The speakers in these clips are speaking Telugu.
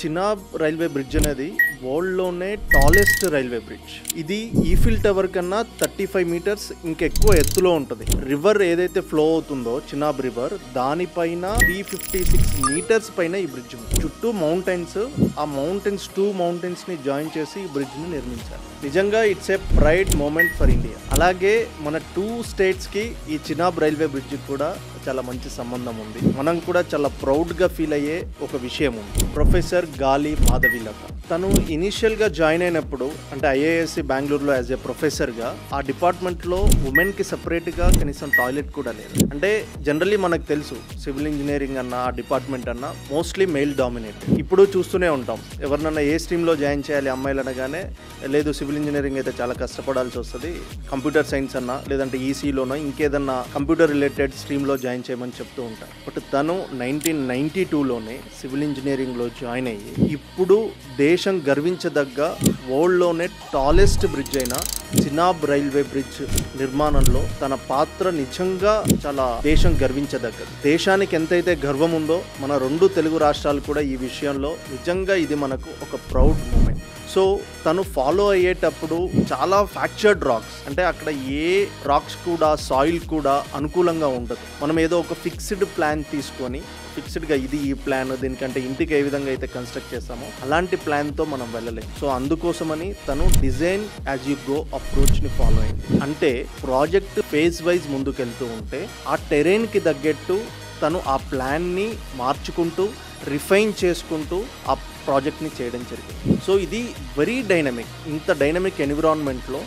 చినాబ్ రైల్వే బ్రిడ్జ్ అనేది వరల్డ్లోనే టాలెస్ట్ రైల్వే బ్రిడ్జ్. ఇది ఈఫిల్ టవర్ కన్నా 35 మీటర్స్ ఇంకెక్కువ ఎత్తులో ఉంటుంది. రివర్ ఏదైతే ఫ్లో అవుతుందో చినాబ్ రివర్, దానిపైన 356 మీటర్స్ పైన ఈ బ్రిడ్జ్ ఉంది. చుట్టూ మౌంటైన్స్, ఆ మౌంటైన్స్ 2 మౌంటైన్స్ ని జాయిన్ చేసి ఈ బ్రిడ్జ్ ని నిర్మించారు. నిజంగా it's a pride moment for India. అలాగే మన 2 స్టేట్స్ కి ఈ చినాబ్ రైల్వే బ్రిడ్జ్ కూడా చాలా మంచి సంబంధం ఉంది. మనం కూడా చాలా ప్రౌడ్ గా ఫీల్ అయ్యే ఒక విషయం ఉంది. ప్రొఫెసర్ గాలి మాధవీలత తను ఇనిషియల్ గా జాయిన్ అయినప్పుడు, అంటే ఐఐఎస్సి బెంగళూరులో యాజ్ ఏ ప్రొఫెసర్ గా, ఆ డిపార్ట్మెంట్ లో ఉమెన్ కి సెపరేట్ గా కనీసం టాయిలెట్ కూడా లేదు. అంటే జనరల్లీ మనకు తెలుసు సివిల్ ఇంజనీరింగ్ అన్న ఆ డిపార్ట్మెంట్ అన్న మోస్ట్లీ మెయిల్ డామినేట్. ఇప్పుడు చూస్తూనే ఉంటాం, ఎవరినన్నా ఏ స్ట్రీమ్ లో జాయిన్ చేయాలి అమ్మాయిలు అనగానే, లేదు సివిల్ ఇంజనీరింగ్ అయితే చాలా కష్టపడాల్సి వస్తుంది, కంప్యూటర్ సైన్స్ అన్నా లేదంటే ఈసీలోనో ఇంకేదన్నా కంప్యూటర్ రిలేటెడ్ స్ట్రీమ్ లో జాయిన్ చేయమని చెప్తూ ఉంటారు. బట్ తను 1992లోనే సివిల్ ఇంజనీరింగ్ లో జాయిన్ అయ్యి ఇప్పుడు దేశం గర్వించదగ్గ వరల్డ్లోనే టాలెస్ట్ బ్రిడ్జ్ అయిన చినాబ్ రైల్వే బ్రిడ్జ్ నిర్మాణంలో తన పాత్ర నిజంగా చాలా దేశం గర్వించదగ్గది. దేశానికి ఎంతైతే గర్వం ఉందో మన 2 తెలుగు రాష్ట్రాలు కూడా ఈ విషయంలో నిజంగా ఇది మనకు ఒక ప్రౌడ్ మూమెంట్. సో తను ఫాలో అయ్యేటప్పుడు చాలా ఫ్రాక్చర్డ్ రాక్స్, అంటే అక్కడ ఏ రాక్స్ కూడా సాయిల్ కూడా అనుకూలంగా ఉండదు. మనం ఏదో ఒక ఫిక్స్డ్ ప్లాన్ తీసుకొని ఫిక్స్డ్గా ఇది ఈ ప్లాన్, దీనికంటే ఇంటికి ఏ విధంగా అయితే కన్స్ట్రక్ట్ చేస్తామో అలాంటి ప్లాన్తో మనం వెళ్ళలేము. సో అందుకోసమని తను డిజైన్ యాజ్ యూ గో అప్రోచ్ని ఫాలో అయింది. అంటే ప్రాజెక్ట్ ఫేజ్ వైజ్ ముందుకెళ్తూ ఉంటే ఆ టెరైన్కి తగ్గట్టు తను ఆ ప్లాన్ని మార్చుకుంటూ రిఫైన్ చేసుకుంటూ ఆ ప్రాజెక్ట్ని చేయడం జరిగింది. సో ఇది వెరీ డైనమిక్. ఇంత డైనమిక్ ఎన్విరాన్మెంట్లో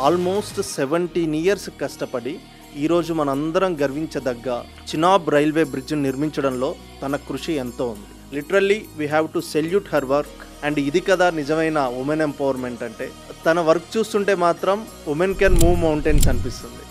ఆల్మోస్ట్ 17 ఇయర్స్ కష్టపడి ఈరోజు మనందరం గర్వించదగ్గ చినాబ్ రైల్వే బ్రిడ్జ్ నిర్మించడంలో తన కృషి ఎంతో ఉంది. Literally we have to salute her work. And ఇది కదా నిజమైన ఉమెన్ ఎంపవర్మెంట్ అంటే. తన వర్క్ చూస్తుంటే మాత్రం ఉమెన్ కెన్ మూవ్ మౌంటైన్స్ అనిపిస్తుంది.